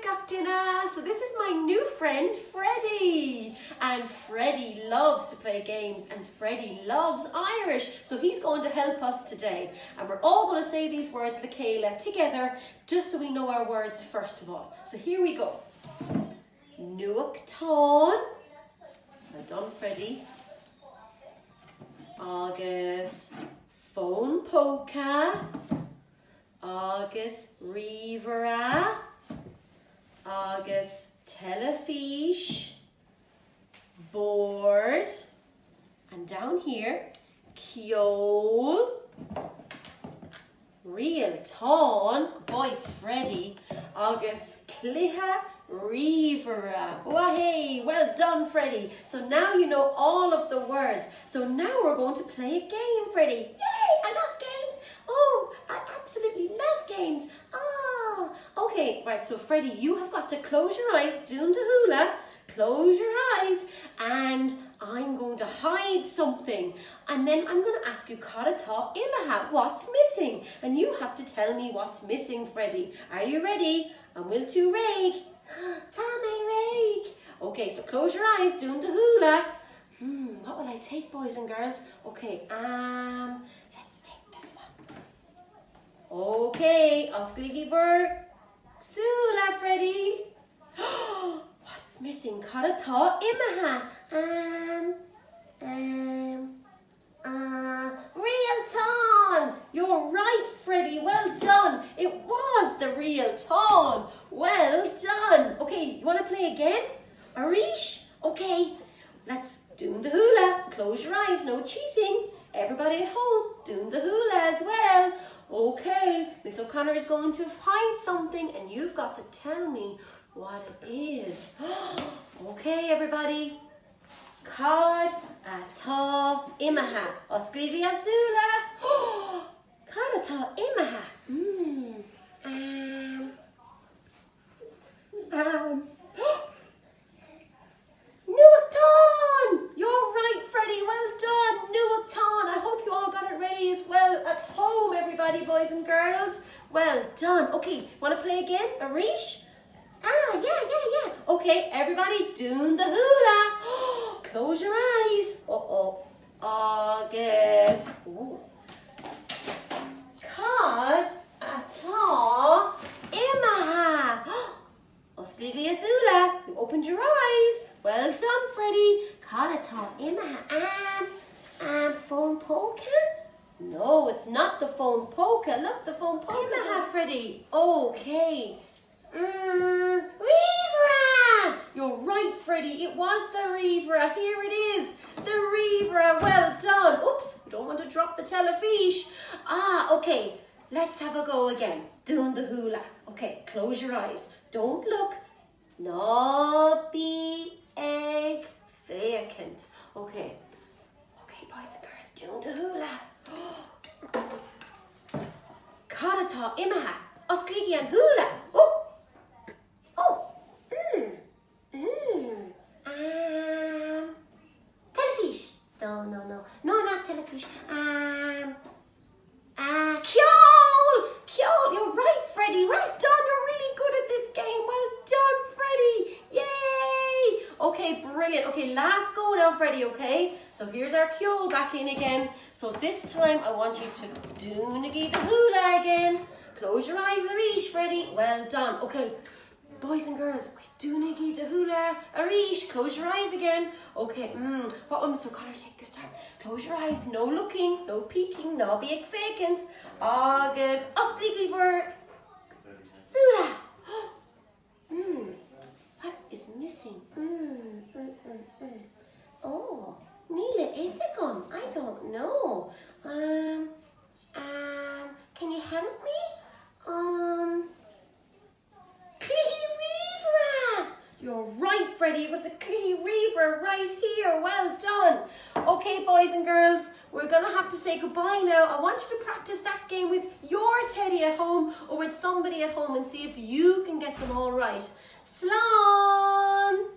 Gachtina. So this is my new friend, Freddie. And Freddie loves to play games and Freddie loves Irish. So he's going to help us today. And we're all going to say these words, the Gaeilge, together, just so we know our words first of all. So here we go. Nuachtáin. Well done, Freddie. Agus phone poca. Agus rivera. Agus telefiche. Board. And down here, ceol. Rialtáin. Boy, Freddie. Agus cluiche rivera. Wahey, well done, Freddie. So now you know all of the words. So now we're going to play a game, Freddie. Yay, I love games. Oh, I absolutely love games. Ah, okay, right, so Freddie, you have got to close your eyes, doon the hula, close your eyes, and I'm going to hide something. And then I'm going to ask you, Carata Imaha, what's missing? And you have to tell me what's missing, Freddie. Are you ready? And will to rake. Tommy rake. Okay, so close your eyes, doing the hula. What will I take, boys and girls? Okay, let's take this one. Okay, Oscligi ver Sula, Freddie. What's missing? Carata Imaha. Rialtáin. You're right, Freddie. Well done. It was the Rialtáin. Well done. Okay, you want to play again? Arish? Okay, let's do the hula. Close your eyes. No cheating. Everybody at home, do the hula as well. Okay, Miss O'Connor is going to hide something and you've got to tell me what it is. Okay, everybody. Cod atá imaha. Oscligi azula. Cod atá imaha. Nuachtáin. You're right, Freddie. Well done. Nuachtáin. I hope you all got it ready as well at home, everybody, boys and girls. Well done. Okay, want to play again? Arish? Yeah. Okay, everybody, doing the hula. Close your eyes. Agus. Cod atá imaha. Oscligi azula. You opened your eyes. Well done, Freddie. Cod atá imaha. Phone poker? No, it's not the phone poker. Look, the phone poker. Imaha, Freddie. Okay. Rivera! You're right, Freddie. It was the Rivera. Here it is. The Rivera. Well done. Oops, we don't want to drop the telefiche. Okay. Let's have a go again. Doing the hula. Okay, close your eyes. Don't look. No be egg vacant. Okay. Okay, boys and girls, doing the hula. Carata imaha. Oscligi and hula. Telefiche. No, not telefiche. Ceol. You're right, Freddie. Well done. You're really good at this game. Well done, Freddie. Yay. Okay, brilliant. Okay, last go now, Freddie, okay? So here's our ceol back in again. So this time I want you to do the hula again. Close your eyes, Arish, Freddie. Well done. Okay, boys and girls, do the hula. Arish, close your eyes again. Okay, what will Miss O'Connor take this time? Close your eyes, no looking, no peeking, no being vacant. Agus, Oscligi ver Sula. What is missing? Oh, Mila, is it gone? I don't know. Can you help me? You're right, Freddie. It was the Clee Reaver right here. Well done. Okay, boys and girls, we're going to have to say goodbye now. I want you to practice that game with your teddy at home or with somebody at home and see if you can get them all right. Slán!